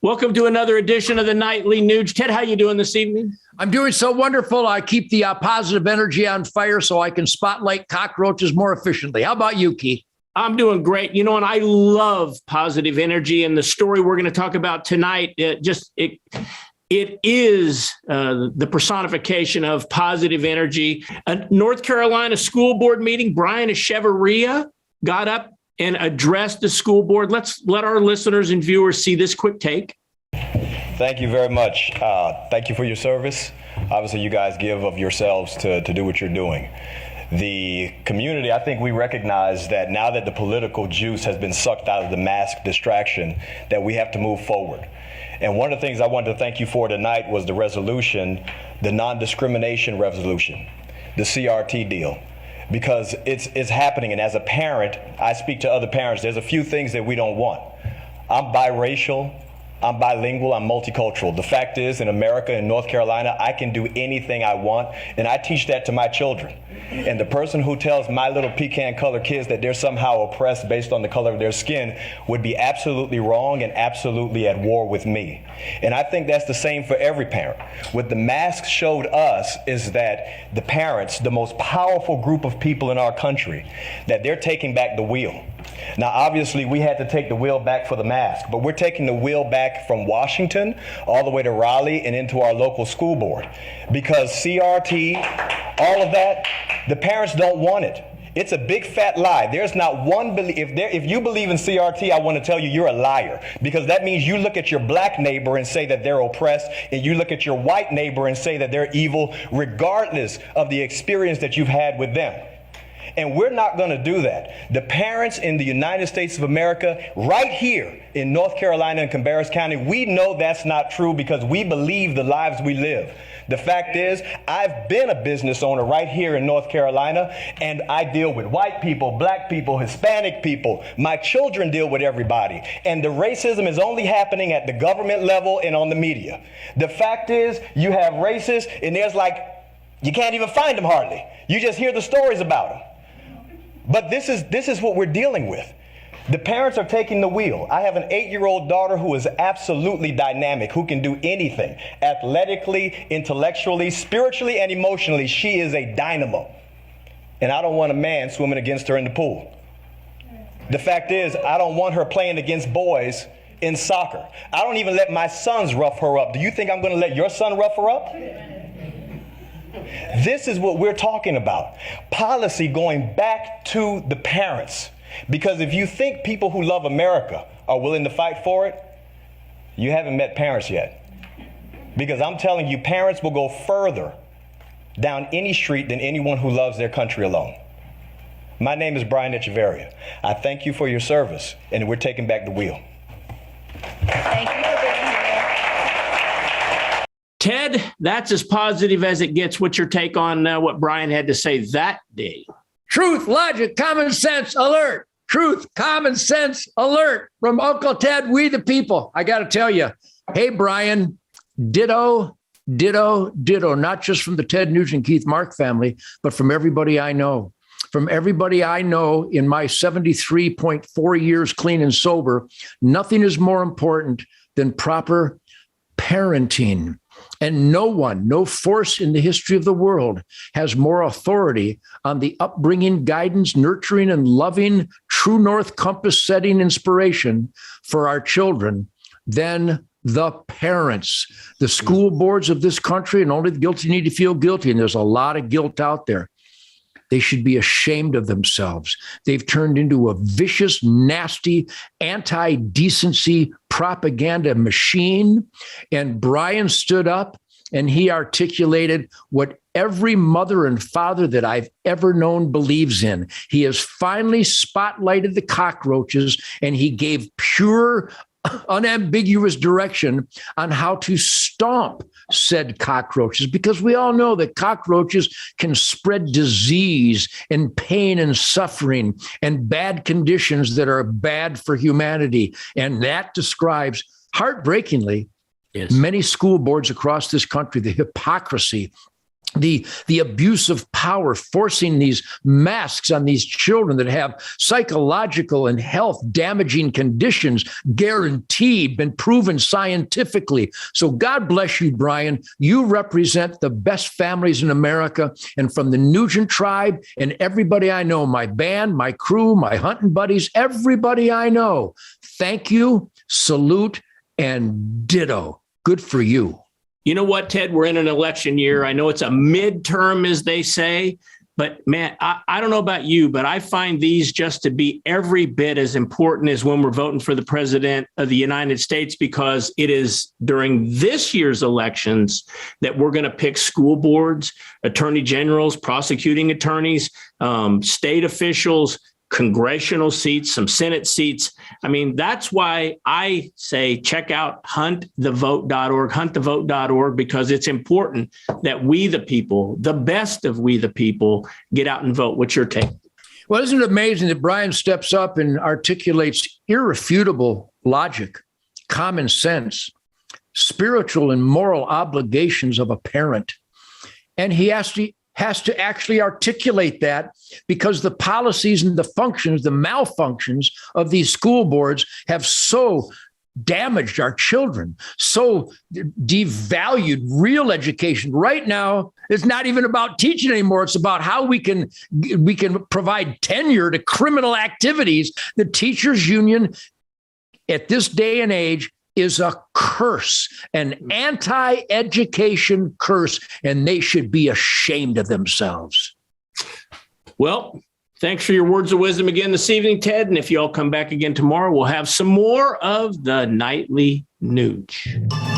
Welcome to another edition of the Nightly Nuge. Ted, how you doing this evening? I'm doing so wonderful. I keep the positive energy on fire so I can spotlight cockroaches more efficiently. How about you, Keith? I'm doing great. You know, and I love positive energy. And the story we're going to talk about tonight, it is the personification of positive energy. A North Carolina school board meeting, Brian Echevarria got up and addressed the school board. Let's let our listeners and viewers see this quick take. Thank you very much. Thank you for your service. Obviously, you guys give of yourselves to do what you're doing. The community, I think we recognize that now that the political juice has been sucked out of the mask distraction, that we have to move forward. And one of the things I wanted to thank you for tonight was the resolution, the non-discrimination resolution, the CRT deal. Because it's happening, and as a parent, I speak to other parents, there's a few things that we don't want. I'm biracial, I'm bilingual, I'm multicultural. The fact is, in America, in North Carolina, I can do anything I want, and I teach that to my children. And the person who tells my little pecan-colored kids that they're somehow oppressed based on the color of their skin would be absolutely wrong and absolutely at war with me. And I think that's the same for every parent. What the mask showed us is that the parents, the most powerful group of people in our country, that they're taking back the wheel. Now, obviously, we had to take the wheel back for the mask, but we're taking the wheel back from Washington all the way to Raleigh and into our local school board. Because CRT, all of that, the parents don't want it. It's a big fat lie. There's not one if you believe in CRT, I want to tell you you're a liar, because that means you look at your black neighbor and say that they're oppressed, and you look at your white neighbor and say that they're evil, regardless of the experience that you've had with them. And we're not going to do that. The parents in the United States of America, right here in North Carolina and Cabarrus County, we know that's not true because we believe the lives we live. The fact is, I've been a business owner right here in North Carolina, and I deal with white people, black people, Hispanic people. My children deal with everybody. And the racism is only happening at the government level and on the media. The fact is, you have racists, and there's you can't even find them hardly. You just hear the stories about them. But this is what we're dealing with. The parents are taking the wheel. I have an 8-year-old daughter who is absolutely dynamic, who can do anything. Athletically, intellectually, spiritually, and emotionally, she is a dynamo. And I don't want a man swimming against her in the pool. The fact is, I don't want her playing against boys in soccer. I don't even let my sons rough her up. Do you think I'm going to let your son rough her up? This is what we're talking about. Policy going back to the parents. Because if you think people who love America are willing to fight for it, you haven't met parents yet. Because I'm telling you, parents will go further down any street than anyone who loves their country alone. My name is Brian Echevarria. I thank you for your service, and we're taking back the wheel. Thank you for being here. Ted, that's as positive as it gets. What's your take on what Brian had to say that day? Truth, logic, common sense, alert. Truth, common sense, alert. From Uncle Ted, we the people. I got to tell you, hey, Brian, ditto, ditto, ditto, not just from the Ted Nugent, Keith Mark family, but from everybody I know. From everybody I know in my 73.4 years clean and sober, nothing is more important than proper parenting. And no one, no force in the history of the world has more authority on the upbringing, guidance, nurturing, and loving, true north compass setting inspiration for our children than the parents. The school boards of this country, and only the guilty need to feel guilty, and there's a lot of guilt out there. They should be ashamed of themselves. They've turned into a vicious, nasty, anti-decency propaganda machine. And Brian stood up and he articulated what every mother and father that I've ever known believes in. He has finally spotlighted the cockroaches, and he gave pure, unambiguous direction on how to stomp said cockroaches, because we all know that cockroaches can spread disease and pain and suffering and bad conditions that are bad for humanity. And that describes, heartbreakingly, many school boards across this country, the hypocrisy the abuse of power, forcing these masks on these children that have psychological and health damaging conditions, guaranteed, been proven scientifically. So God bless you, Brian. You represent the best families in America. And from the Nugent tribe and everybody I know, my band, my crew, my hunting buddies, everybody I know, thank you, salute, and ditto. Good for you. You know what, Ted? We're in an election year. I know it's a midterm, as they say, but man, I don't know about you, but I find these just to be every bit as important as when we're voting for the president of the United States, because it is during this year's elections that we're going to pick school boards, attorney generals, prosecuting attorneys, state officials, congressional seats, some Senate seats. I mean, that's why I say check out huntthevote.org, huntthevote.org, because it's important that we, the people, the best of we, the people, get out and vote. What's your take? Well, isn't it amazing that Brian steps up and articulates irrefutable logic, common sense, spiritual and moral obligations of a parent? And he has to actually articulate that, because the policies and the functions, the malfunctions of these school boards have so damaged our children, so devalued real education. Right now, it's not even about teaching anymore. It's about how we can provide tenure to criminal activities. The teachers union at this day and age is a curse, an anti-education curse, and they should be ashamed of themselves. Well, thanks for your words of wisdom again this evening, Ted. And if you all come back again tomorrow, we'll have some more of the Nightly Nooch.